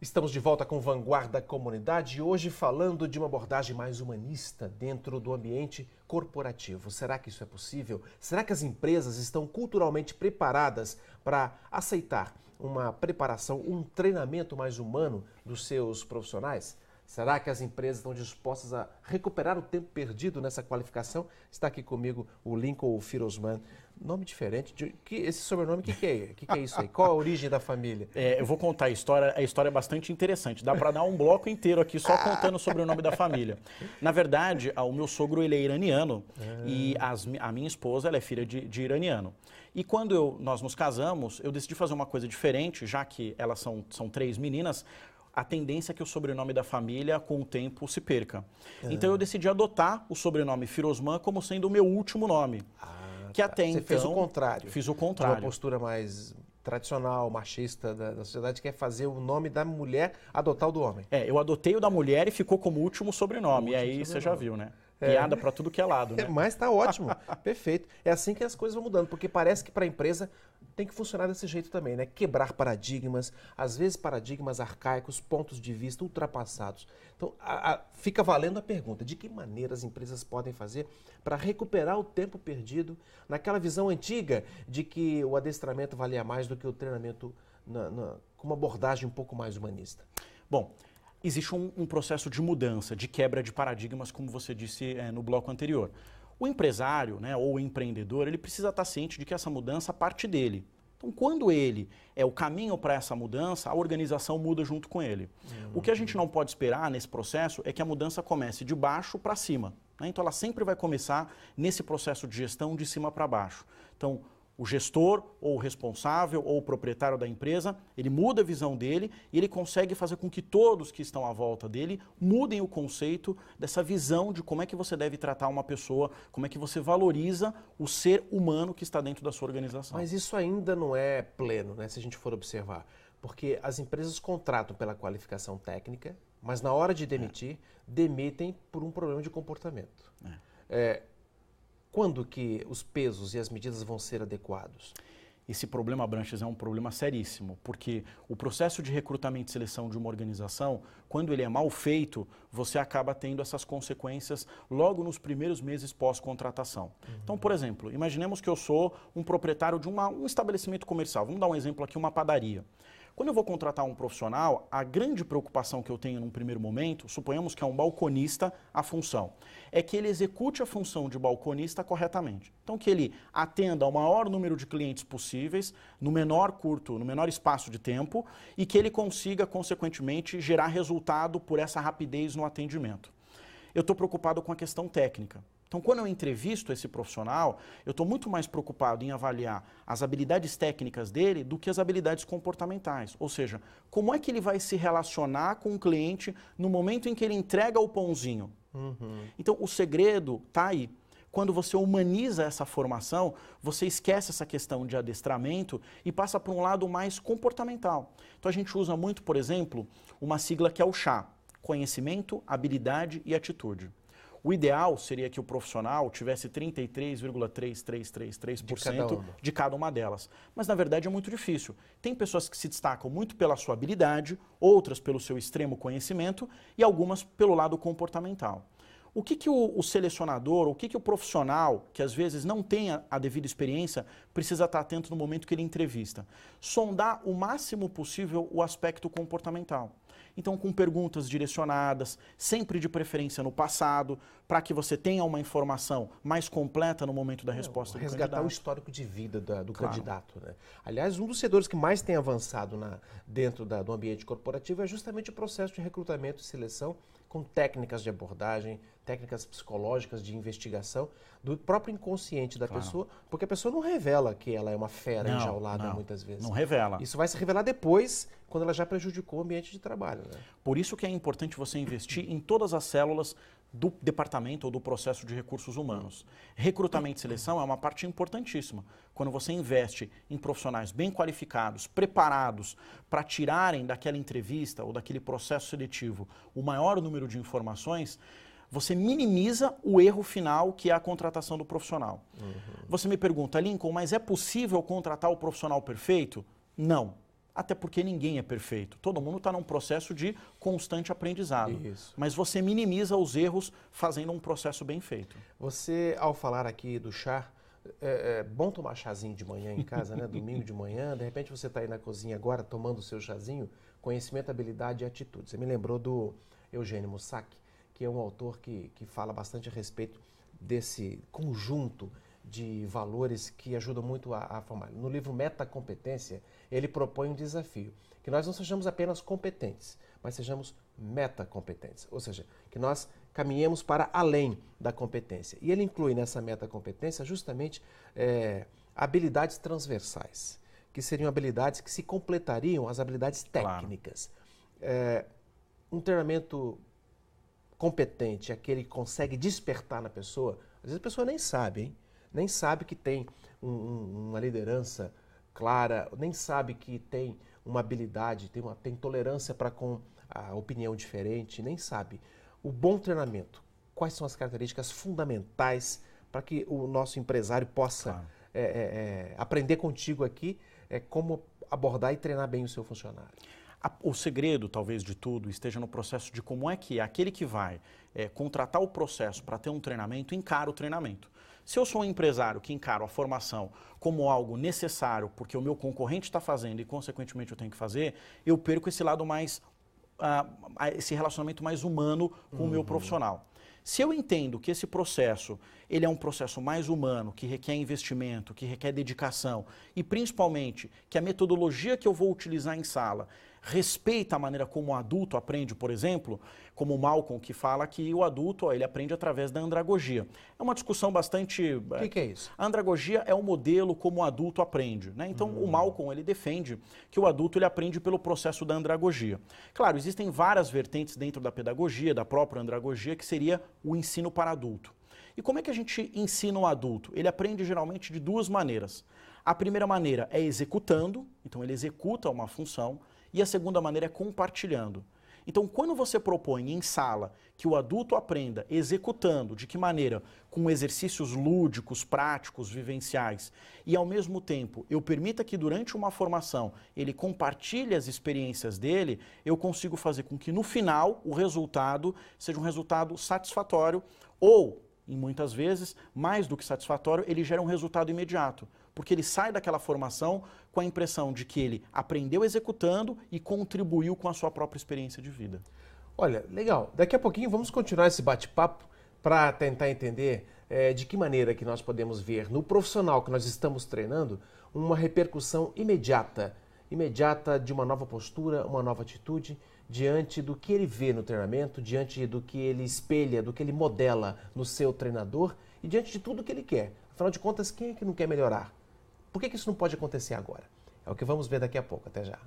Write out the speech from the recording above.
Estamos de volta com Vanguarda Comunidade e hoje falando de uma abordagem mais humanista dentro do ambiente corporativo. Será que isso é possível? Será que as empresas estão culturalmente preparadas para aceitar uma preparação, um treinamento mais humano dos seus profissionais? Será que as empresas estão dispostas a recuperar o tempo perdido nessa qualificação? Está aqui comigo o Lincoln Firosman. Nome diferente. Esse sobrenome, o que é isso aí? Qual a origem da família? Eu vou contar a história é bastante interessante. Dá para dar um bloco inteiro aqui só contando sobre o nome da família. Na verdade, o meu sogro ele é iraniano e a minha esposa ela é filha de iraniano. E quando nós nos casamos, eu decidi fazer uma coisa diferente, já que elas são três meninas. A tendência é que o sobrenome da família, com o tempo, se perca. Então eu decidi adotar o sobrenome Firosman como sendo o meu último nome. Que até então... Você fez o contrário. Fiz o contrário. Uma postura mais tradicional, machista da sociedade, que é fazer o nome da mulher adotar o do homem. Eu adotei o da mulher e ficou como último sobrenome. E aí você já viu, né? Piada para tudo que é lado, né? Mas tá ótimo, perfeito. É assim que as coisas vão mudando, porque parece que para a empresa tem que funcionar desse jeito também, né? Quebrar paradigmas, às vezes paradigmas arcaicos, pontos de vista ultrapassados. Então, fica valendo a pergunta, de que maneira as empresas podem fazer para recuperar o tempo perdido naquela visão antiga de que o adestramento valia mais do que o treinamento com uma abordagem um pouco mais humanista? Bom, existe um processo de mudança, de quebra de paradigmas, como você disse no bloco anterior. O empresário, né, ou o empreendedor, ele precisa estar ciente de que essa mudança parte dele. Então, quando ele é o caminho para essa mudança, a organização muda junto com ele. O que a gente não pode esperar nesse processo é que a mudança comece de baixo para cima, né? Então, ela sempre vai começar nesse processo de gestão de cima para baixo. Então, o gestor, ou o responsável, ou o proprietário da empresa, ele muda a visão dele e ele consegue fazer com que todos que estão à volta dele mudem o conceito dessa visão de como é que você deve tratar uma pessoa, como é que você valoriza o ser humano que está dentro da sua organização. Mas isso ainda não é pleno, né, se a gente for observar, porque as empresas contratam pela qualificação técnica, mas na hora de demitir, demitem por um problema de comportamento. Quando que os pesos e as medidas vão ser adequados? Esse problema, Branches, é um problema seríssimo, porque o processo de recrutamento e seleção de uma organização, quando ele é mal feito, você acaba tendo essas consequências logo nos primeiros meses pós-contratação. Então, por exemplo, imaginemos que eu sou um proprietário de um estabelecimento comercial. Vamos dar um exemplo aqui, uma padaria. Quando eu vou contratar um profissional, a grande preocupação que eu tenho num primeiro momento, suponhamos que é um balconista a função, é que ele execute a função de balconista corretamente. Então, que ele atenda ao maior número de clientes possíveis, no menor espaço de tempo, e que ele consiga, consequentemente, gerar resultado por essa rapidez no atendimento. Eu estou preocupado com a questão técnica. Então, quando eu entrevisto esse profissional, eu estou muito mais preocupado em avaliar as habilidades técnicas dele do que as habilidades comportamentais. Ou seja, como é que ele vai se relacionar com o cliente no momento em que ele entrega o pãozinho. Então, o segredo está aí. Quando você humaniza essa formação, você esquece essa questão de adestramento e passa para um lado mais comportamental. Então, a gente usa muito, por exemplo, uma sigla que é o CHA. Conhecimento, habilidade e atitude. O ideal seria que o profissional tivesse 33,3333% de cada uma delas. Mas, na verdade, é muito difícil. Tem pessoas que se destacam muito pela sua habilidade, outras pelo seu extremo conhecimento e algumas pelo lado comportamental. O que o selecionador, o que o profissional, que às vezes não tem a devida experiência, precisa estar atento no momento que ele entrevista? Sondar o máximo possível o aspecto comportamental. Então, com perguntas direcionadas, sempre de preferência no passado, para que você tenha uma informação mais completa no momento da resposta do candidato. Resgatar o histórico de vida do candidato, né? Aliás, um dos setores que mais tem avançado dentro do ambiente corporativo é justamente o processo de recrutamento e seleção com técnicas de abordagem, técnicas psicológicas de investigação do próprio inconsciente da pessoa, porque a pessoa não revela que ela é uma fera enjaulada muitas vezes. Não revela. Isso vai se revelar depois, quando ela já prejudicou o ambiente de trabalho, né? Por isso que é importante você investir em todas as células do departamento ou do processo de recursos humanos. Recrutamento e seleção é uma parte importantíssima. Quando você investe em profissionais bem qualificados, preparados para tirarem daquela entrevista ou daquele processo seletivo o maior número de informações, você minimiza o erro final, que é a contratação do profissional. Você me pergunta, Lincoln, mas é possível contratar o profissional perfeito? Não. Até porque ninguém é perfeito. Todo mundo está num processo de constante aprendizado. Isso. Mas você minimiza os erros fazendo um processo bem feito. Você, ao falar aqui do chá, é bom tomar chazinho de manhã em casa, né? Domingo de manhã, de repente você está aí na cozinha agora tomando o seu chazinho, conhecimento, habilidade e atitude. Você me lembrou do Eugênio Mussac, que é um autor que fala bastante a respeito desse conjunto de valores que ajudam muito a formar. No livro Metacompetência, ele propõe um desafio, que nós não sejamos apenas competentes, mas sejamos metacompetentes, ou seja, que nós caminhemos para além da competência. E ele inclui nessa metacompetência justamente habilidades transversais, que seriam habilidades que se completariam às habilidades técnicas. Claro. Um treinamento competente, aquele que consegue despertar na pessoa, às vezes a pessoa nem sabe, hein? Nem sabe que tem uma liderança clara, nem sabe que tem uma habilidade, tem tolerância para com a opinião diferente, nem sabe. O bom treinamento, quais são as características fundamentais para que o nosso empresário possa claro. Aprender contigo aqui como abordar e treinar bem o seu funcionário? O segredo, talvez, de tudo esteja no processo de como é que aquele que vai contratar o processo para ter um treinamento, encara o treinamento. Se eu sou um empresário que encaro a formação como algo necessário, porque o meu concorrente está fazendo e, consequentemente, eu tenho que fazer, eu perco esse lado mais, esse relacionamento mais humano com o meu profissional. Se eu entendo que esse processo, ele é um processo mais humano, que requer investimento, que requer dedicação e, principalmente, que a metodologia que eu vou utilizar em sala respeita a maneira como o adulto aprende, por exemplo, como o Malcolm, que fala que o adulto ele aprende através da andragogia. É uma discussão bastante... O que é isso? A andragogia é o modelo como o adulto aprende, né? Então, o Malcolm ele defende que o adulto ele aprende pelo processo da andragogia. Claro, existem várias vertentes dentro da pedagogia, da própria andragogia, que seria o ensino para adulto. E como é que a gente ensina o adulto? Ele aprende geralmente de duas maneiras. A primeira maneira é executando, então ele executa uma função, e a segunda maneira é compartilhando. Então, quando você propõe em sala que o adulto aprenda executando, de que maneira? Com exercícios lúdicos, práticos, vivenciais, e ao mesmo tempo eu permita que durante uma formação ele compartilhe as experiências dele, eu consigo fazer com que no final o resultado seja um resultado satisfatório ou, em muitas vezes, mais do que satisfatório, ele gera um resultado imediato. Porque ele sai daquela formação com a impressão de que ele aprendeu executando e contribuiu com a sua própria experiência de vida. Olha, legal. Daqui a pouquinho vamos continuar esse bate-papo para tentar entender de que maneira que nós podemos ver no profissional que nós estamos treinando uma repercussão imediata de uma nova postura, uma nova atitude diante do que ele vê no treinamento, diante do que ele espelha, do que ele modela no seu treinador e diante de tudo que ele quer. Afinal de contas, quem é que não quer melhorar? Por que isso não pode acontecer agora? É o que vamos ver daqui a pouco. Até já.